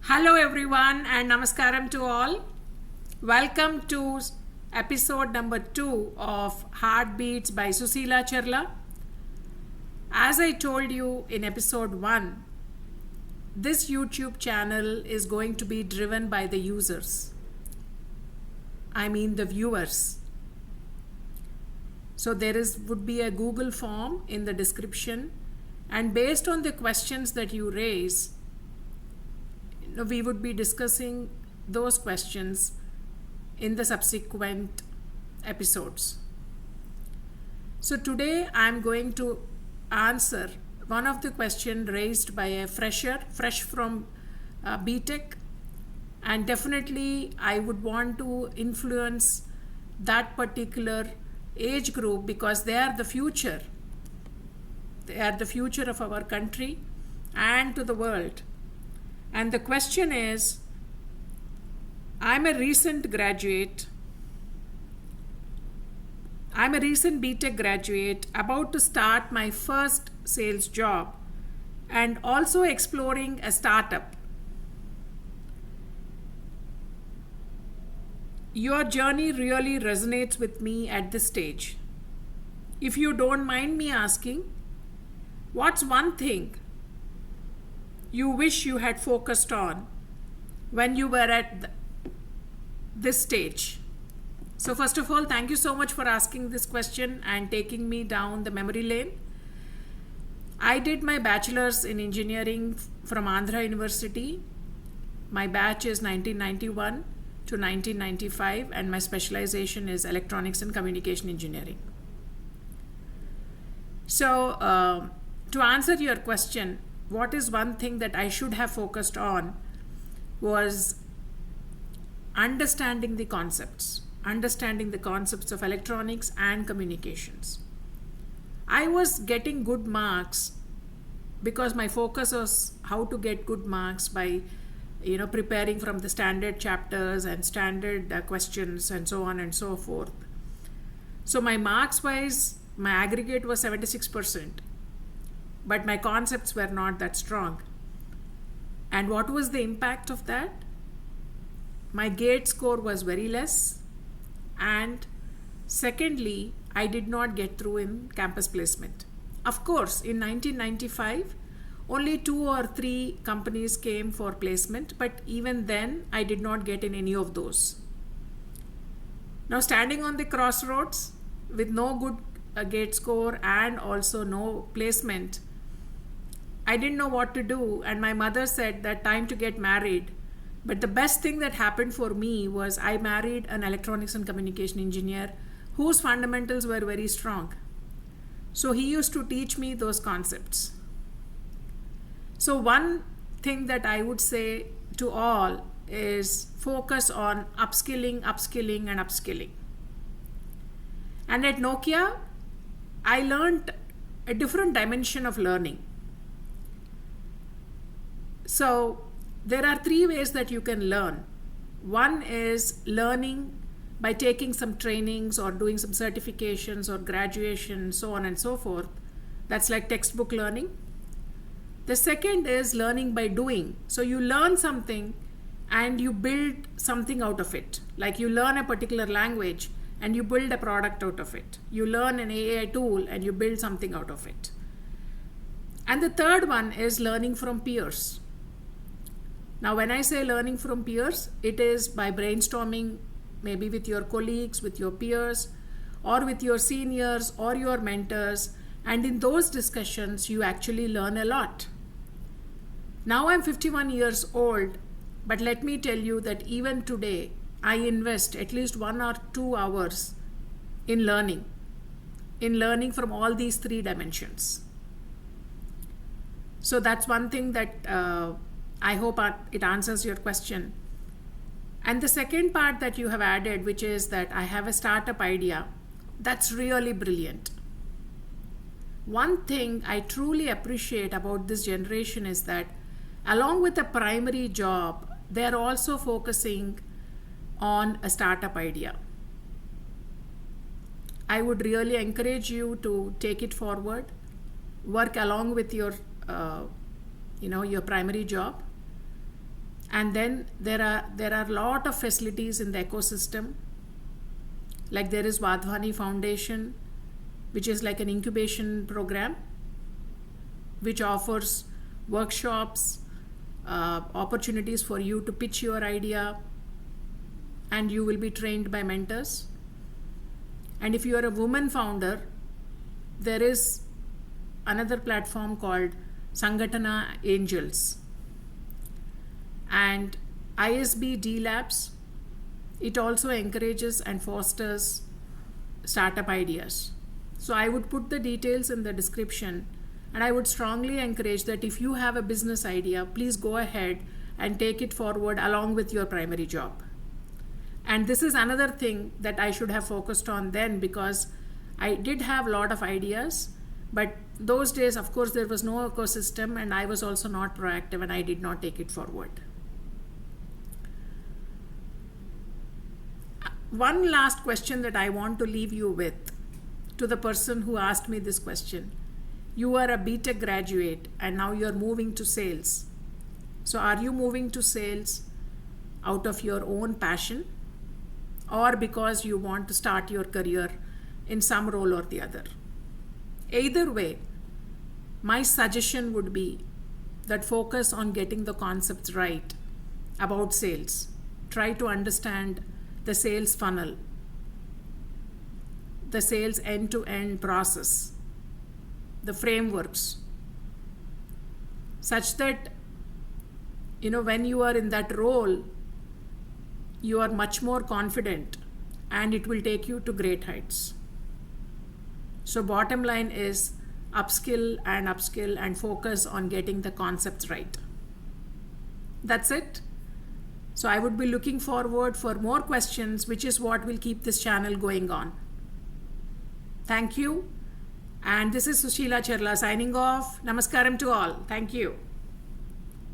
Hello everyone and namaskaram to all. Welcome to episode number 2 of HeartsBeads by Susila Charla. As I told you in episode 1, this YouTube channel is going to be driven by the users. I mean the viewers. So there would be a Google form in the description, and based on the questions that you raise, we would be discussing those questions in the subsequent episodes. So today I'm going to answer one of the questions raised by a fresh from B.Tech, and definitely I would want to influence that particular age group because they are the future. They are the future of our country and to the world. And the question is, I'm a recent B.Tech graduate about to start my first sales job and also exploring a startup. Your journey really resonates with me at this stage. If you don't mind me asking, what's one thing you wish you had focused on when you were at this stage? So first of all, thank you so much for asking this question and taking me down the memory lane. I did my bachelor's in engineering from Andhra University. My batch is 1991 to 1995 and my specialization is electronics and communication engineering. So to answer your question, what is one thing that I should have focused on was understanding the concepts of electronics and communications. I was getting good marks because my focus was how to get good marks by preparing from the standard chapters and standard questions and so on and so forth. So my marks wise, my aggregate was 76%. But my concepts were not that strong. And what was the impact of that? My gate score was very less. And secondly, I did not get through in campus placement. Of course, in 1995, only 2 or 3 companies came for placement, but even then, I did not get in any of those. Now, standing on the crossroads with no good gate score and also no placement, I didn't know what to do, and my mother said that time to get married. But the best thing that happened for me was I married an electronics and communication engineer whose fundamentals were very strong. So he used to teach me those concepts. So one thing that I would say to all is focus on upskilling. And at Nokia, I learned a different dimension of learning. So there are 3 ways that you can learn. One is learning by taking some trainings or doing some certifications or graduation, so on and so forth. That's like textbook learning. The second is learning by doing. So you learn something and you build something out of it. Like you learn a particular language and you build a product out of it. You learn an AI tool and you build something out of it. And the third one is learning from peers. Now, when I say learning from peers, it is by brainstorming maybe with your colleagues, with your peers, or with your seniors or your mentors. And in those discussions, you actually learn a lot. Now I'm 51 years old, but let me tell you that even today, I invest at least 1 or 2 hours in learning from all these 3 dimensions. So that's one thing that I hope it answers your question. And the second part that you have added, which is that I have a startup idea, that's really brilliant. One thing I truly appreciate about this generation is that along with a primary job, they're also focusing on a startup idea. I would really encourage you to take it forward, work along with your your primary job, And then there are a lot of facilities in the ecosystem. Like there is Vadhwani Foundation, which is like an incubation program, which offers workshops, opportunities for you to pitch your idea, and you will be trained by mentors. And if you are a woman founder, there is another platform called Sangatana Angels. And ISB D Labs, it also encourages and fosters startup ideas. So I would put the details in the description, and I would strongly encourage that if you have a business idea, please go ahead and take it forward along with your primary job. And this is another thing that I should have focused on then, because I did have a lot of ideas, but those days, of course, there was no ecosystem, and I was also not proactive, and I did not take it forward. One last question that I want to leave you with, to the person who asked me this question. You are a B.Tech graduate and now you're moving to sales. So are you moving to sales out of your own passion, or because you want to start your career in some role or the other? Either way, my suggestion would be that focus on getting the concepts right about sales. Try to understand the sales funnel, the sales end-to-end process, the frameworks, such that when you are in that role, you are much more confident and it will take you to great heights. So bottom line is upskill and focus on getting the concepts right. That's it. So I would be looking forward for more questions, which is what will keep this channel going on. Thank you. And this is Sushila Cherla signing off. Namaskaram to all. Thank you.